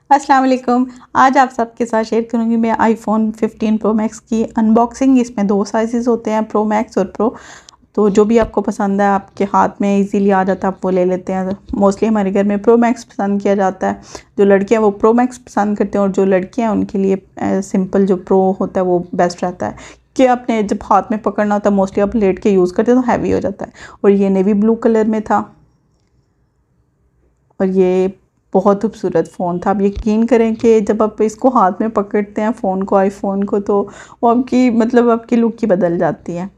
अस्सलाम वालेकुम। आज आप सबके साथ शेयर करूंगी मैं आईफोन 15 प्रो मैक्स की अनबॉक्सिंग। इसमें दो साइज़ होते हैं, प्रो मैक्स और प्रो। तो जो भी आपको पसंद है आपके हाथ में इजीली आ जाता है, आप वो ले लेते हैं। मोस्टली हमारे घर में प्रो मैक्स पसंद किया जाता है। जो लड़कियां वो प्रो मैक्स पसंद करते हैं और जो लड़कियां उनके लिए सिंपल जो प्रो होता है वो बेस्ट रहता है कि आपने जब हाथ में पकड़ना होता है मोस्टली आप लेट के यूज़ करते हैं तो हैवी हो जाता है। और ये नेवी ब्लू कलर में था और ये बहुत खूबसूरत फ़ोन था। आप यकीन करें कि जब आप इसको हाथ में पकड़ते हैं फ़ोन को, आईफोन को, तो वो आपकी आपकी लुक ही बदल जाती है।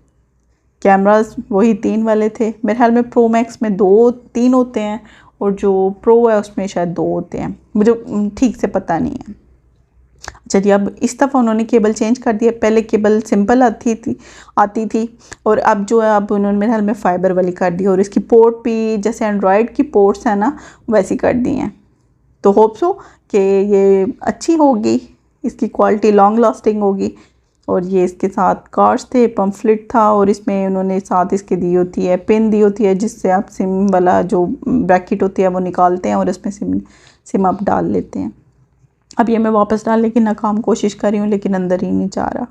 कैमरास वही 3 वाले थे मेरे ख्याल में। प्रो मैक्स में 2-3 होते हैं और जो प्रो है उसमें शायद 2 होते हैं, मुझे ठीक से पता नहीं है। चलिए, अब इस दफ़ा उन्होंने केबल चेंज कर दिया। पहले केबल सिंपल आती थी और अब जो है अब उन्होंने मेरे ख्याल में फ़ाइबर वाली कर दी और इसकी पोर्ट भी जैसे एंड्रॉयड की पोर्ट्स हैं ना वैसी कर दी हैं। तो होप सो कि ये अच्छी होगी, इसकी क्वालिटी लॉन्ग लास्टिंग होगी। और ये इसके साथ कार्ड्स थे, पम्फलेट था और इसमें उन्होंने साथ इसके दी होती है, पिन दी होती है जिससे आप सिम वाला जो ब्रैकेट होती है वो निकालते हैं और इसमें सिम आप डाल लेते हैं। अब ये मैं वापस डालने की नाकाम कोशिश कर रही हूँ लेकिन अंदर ही नहीं जा रहा,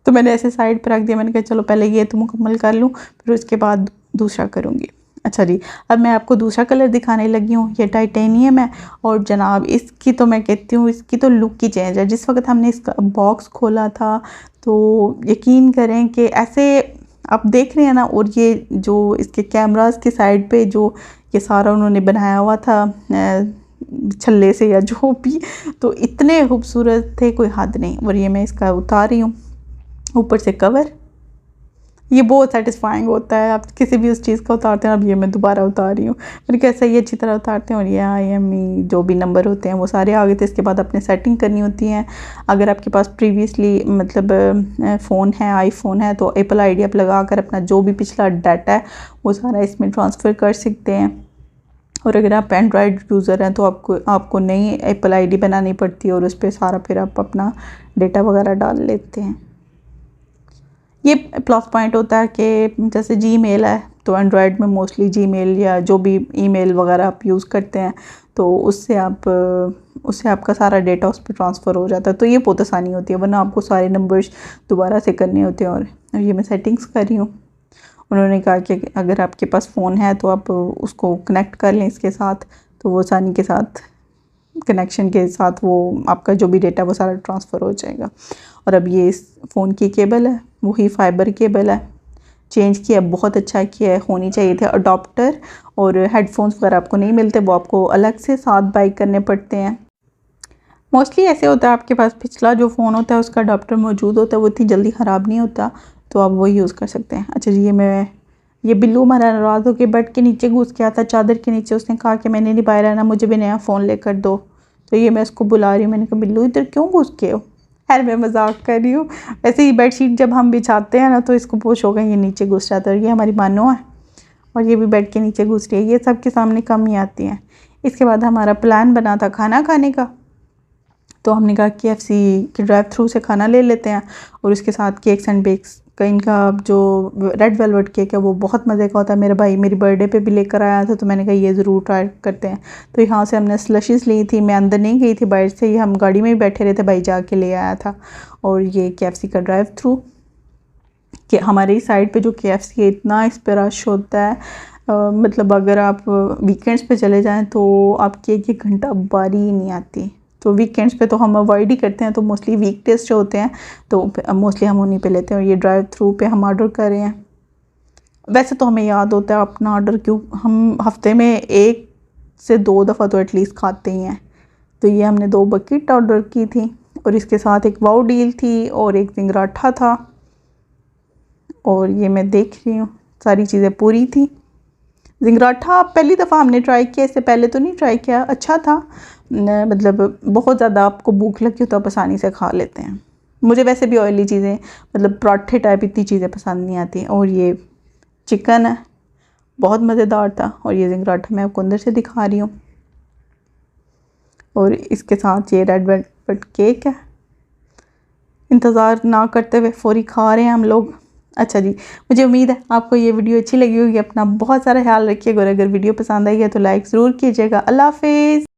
तो मैंने ऐसे साइड पर रख दिया। मैंने कहा चलो पहले ये तो मुकम्मल कर लूँ फिर उसके बाद दूसरा करूँगी। अच्छा जी, अब मैं आपको दूसरा कलर दिखाने लगी हूँ। ये टाइटेनियम है और जनाब इसकी तो मैं कहती हूँ इसकी तो लुक ही चेंज है। जिस वक्त हमने इसका बॉक्स खोला था तो यकीन करें कि ऐसे आप देख रहे हैं ना, और ये जो इसके कैमरास की साइड पे जो ये सारा उन्होंने बनाया हुआ था छल्ले से या जो भी, तो इतने खूबसूरत थे कोई हद नहीं। और ये मैं इसका उतार रही हूँ ऊपर से कवर। ये बहुत सेटिस्फाइंग होता है, आप किसी भी उस चीज़ का उतारते हैं। अब ये मैं दोबारा उतार रही हूँ, मैंने कैसे ये अच्छी तरह उतारते हैं। और ये IME जो भी नंबर होते हैं वो सारे आ गए थे। इसके बाद अपने सेटिंग करनी होती है। अगर आपके पास प्रीवियसली फ़ोन है, आईफोन है, तो एप्पल ID आप लगा कर अपना जो भी पिछला डाटा है वो सारा इसमें ट्रांसफ़र कर सकते हैं। और अगर आप एंड्रॉयड यूज़र हैं तो आपको नई एप्पल ID बनानी पड़ती है और उस पर सारा फिर आप अपना डेटा वगैरह डाल लेते हैं। ये प्लस पॉइंट होता है कि जैसे जीमेल है तो एंड्रॉयड में मोस्टली जीमेल या जो भी ईमेल वगैरह आप यूज़ करते हैं तो उससे आपका सारा डेटा उस पर ट्रांसफ़र हो जाता है। तो ये बहुत आसानी होती है, वरना आपको सारे नंबर्स दोबारा से करने होते हैं। और ये मैं सेटिंग्स कर रही हूँ। उन्होंने कहा कि अगर आपके पास फ़ोन है तो आप उसको कनेक्ट कर लें इसके साथ, तो वो आसानी के साथ कनेक्शन के साथ वो आपका जो भी डेटा वो सारा ट्रांसफ़र हो जाएगा। और अब ये इस फ़ोन की केबल है, वही फ़ाइबर केबल है, चेंज किया, बहुत अच्छा किया है। होनी चाहिए थे अडॉप्टर और हेडफोन्स वगैरह आपको नहीं मिलते, वो आपको अलग से साथ बाई करने पड़ते हैं। मोस्टली ऐसे होता है आपके पास पिछला जो फ़ोन होता है उसका अडॉप्टर मौजूद होता है, वो इतनी जल्दी ख़राब नहीं होता, तो आप वही यूज़ कर सकते हैं। अच्छा जी, ये बिल्लू हमारा नाराज़ होकर बेड के नीचे घुस गया था, चादर के नीचे। उसने कहा कि मैंने नहीं बाहर रहना, मुझे भी नया फ़ोन लेकर दो। तो ये मैं इसको बुला रही हूँ, मैंने कहा बिल्लू इधर क्यों घुस के हो। खैर मैं मजाक कर रही हूँ। वैसे ही बेडशीट जब हम बिछाते हैं ना तो इसको पोश होगा, ये नीचे घुस जाता है। ये हमारी मानो है और ये भी बेड के नीचे घुस रही है। ये सब के सामने कम ही आती हैं। इसके बाद हमारा प्लान बना था खाना खाने का, तो हमने कहा KFC के ड्राइव थ्रू से खाना ले लेते हैं। और उसके साथ केक्स एंड बेक्स का इनका जो रेड वेलवेट केक है वो बहुत मज़े का होता है। मेरा भाई मेरी बर्थडे पे भी लेकर आया था, तो मैंने कहा ये ज़रूर ट्राई करते हैं। तो यहाँ से हमने स्लशीज़ ली थी, मैं अंदर नहीं गई थी, बाहर से ही हम गाड़ी में ही बैठे रहे थे, भाई जाके ले आया था। और ये KFC का ड्राइव थ्रू कि हमारी साइड पे जो KFC है इतना इस पर रश होता है, अगर आप वीकेंड्स पे चले जाएँ तो आपकी 1-1 घंटा बारी ही नहीं आती। तो वीकेंड्स पे तो हम अवॉइड ही करते हैं, तो मोस्टली वीकडेज जो होते हैं तो मोस्टली हम उन्हीं पे लेते हैं। और ये ड्राइव थ्रू पे हम ऑर्डर कर रहे हैं। वैसे तो हमें याद होता है अपना ऑर्डर, क्यों हम हफ्ते में 1 से 2 दफ़ा तो एटलीस्ट खाते ही हैं। तो ये हमने 2 बकेट ऑर्डर की थी और इसके साथ एक वाव डील थी और एक जिंगराठा था। और ये मैं देख रही हूँ सारी चीज़ें पूरी थी। जिंगराठा पहली दफ़ा हमने ट्राई किया, इससे पहले तो नहीं ट्राई किया, अच्छा था। बहुत ज़्यादा आपको भूख लगी हो तो आप आसानी से खा लेते हैं। मुझे वैसे भी ऑयली चीज़ें पराठे टाइप इतनी चीज़ें पसंद नहीं आती। और ये चिकन है, बहुत मज़ेदार था। और ये जिंगराठा मैं आपको अंदर से दिखा रही हूँ। और इसके साथ ये रेड वेलवेट केक है। इंतज़ार ना करते हुए फ़ौरी खा रहे हैं हम लोग। अच्छा जी, मुझे उम्मीद है आपको ये वीडियो अच्छी लगी होगी। अपना बहुत सारा ख्याल रखिएगा और अगर वीडियो पसंद आई है तो लाइक ज़रूर कीजिएगा। अल्लाह हाफ़िज़।